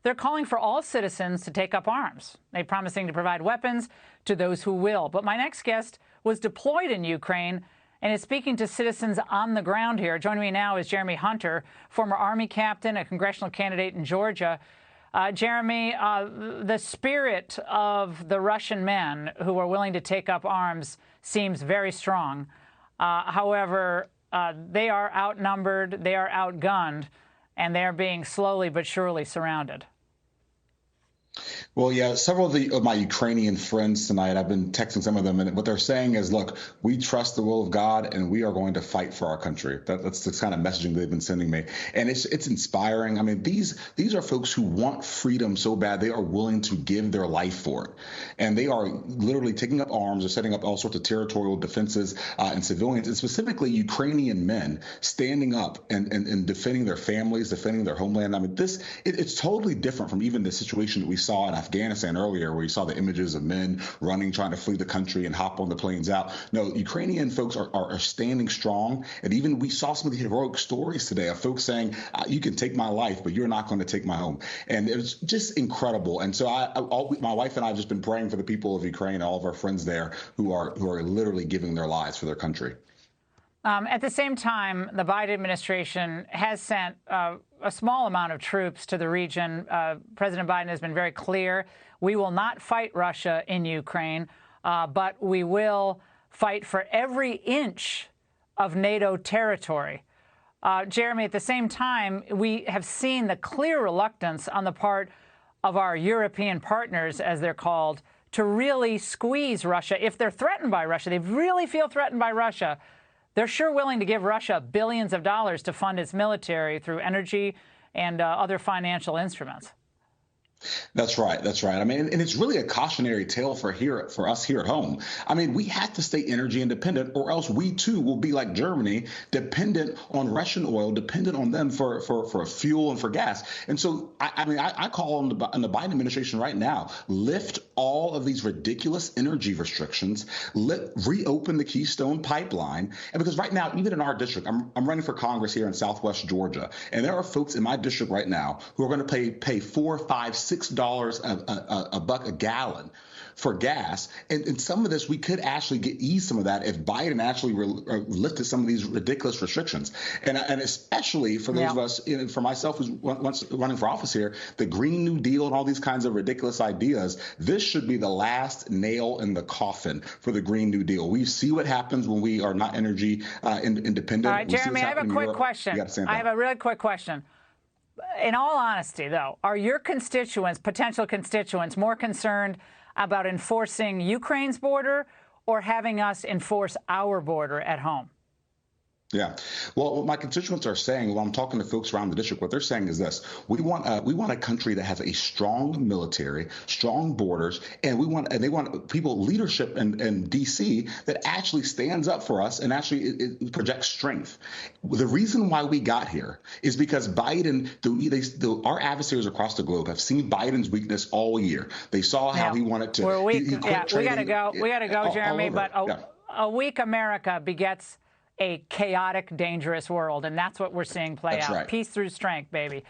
they're calling for all citizens to take up arms. They're promising to provide weapons to those who will. But my next guest was deployed in Ukraine and is speaking to citizens on the ground here. Joining me now is Jeremy Hunter, former Army captain, a congressional candidate in Georgia. Jeremy, the spirit of the Russian men who are willing to take up arms seems very strong. However, they are outnumbered, they are outgunned, and they are being slowly but surely surrounded. Well, yeah, several of my Ukrainian friends tonight, I've been texting some of them, and what they're saying is, look, we trust the will of God, and we are going to fight for our country. That's the kind of messaging they've been sending me, and it's inspiring. I mean, these are folks who want freedom so bad they are willing to give their life for it, and they are literally taking up arms or setting up all sorts of territorial defenses and civilians, and specifically Ukrainian men standing up and defending their families, defending their homeland. I mean, it's totally different from even the situation that we saw in Afghanistan earlier, where you saw the images of men running, trying to flee the country and hop on the planes out. No, Ukrainian folks are standing strong. And even we saw some of the heroic stories today of folks saying, you can take my life, but you're not going to take my home. And it was just incredible. And so my wife and I have just been praying for the people of Ukraine, all of our friends there who are literally giving their lives for their country. At the same time, the Biden administration has sent a small amount of troops to the region. President Biden has been very clear. We will not fight Russia in Ukraine, but we will fight for every inch of NATO territory. Jeremy, at the same time, we have seen the clear reluctance on the part of our European partners, as they're called, to really squeeze Russia. If they're threatened by Russia, they really feel threatened by Russia, they're sure willing to give Russia billions of dollars to fund its military through energy and other financial instruments. That's right. That's right. I mean, and it's really a cautionary tale for us here at home. I mean, we have to stay energy independent, or else we too will be like Germany, dependent on Russian oil, dependent on them for fuel and for gas. And so, I call on the Biden administration right now: lift all of these ridiculous energy restrictions, reopen the Keystone Pipeline, and because right now, even in our district, I'm running for Congress here in Southwest Georgia, and there are folks in my district right now who are going to pay $4, $5, $6 a gallon for gas. And some of this, we could actually ease some of that if Biden actually lifted some of these ridiculous restrictions. And especially for those of us, for myself who's once running for office here, the Green New Deal and all these kinds of ridiculous ideas, this should be the last nail in the coffin for the Green New Deal. We see what happens when we are not energy independent. All right, Jeremy, I have a quick question. I have a really quick question. In all honesty, though, are your constituents, potential constituents, more concerned about enforcing Ukraine's border or having us enforce our border at home? Yeah. Well, what my constituents are saying, while I'm talking to folks around the district, what they're saying is this: we want a country that has a strong military, strong borders, and they want people, leadership in D.C. that actually stands up for us and actually it projects strength. The reason why we got here is because Biden, our adversaries across the globe have seen Biden's weakness all year. They saw how he wanted to. We're weak. We got to go. We got to go, Jeremy. But a weak America begets a chaotic, dangerous world, and that's what we're seeing play out. Right. Peace through strength, baby.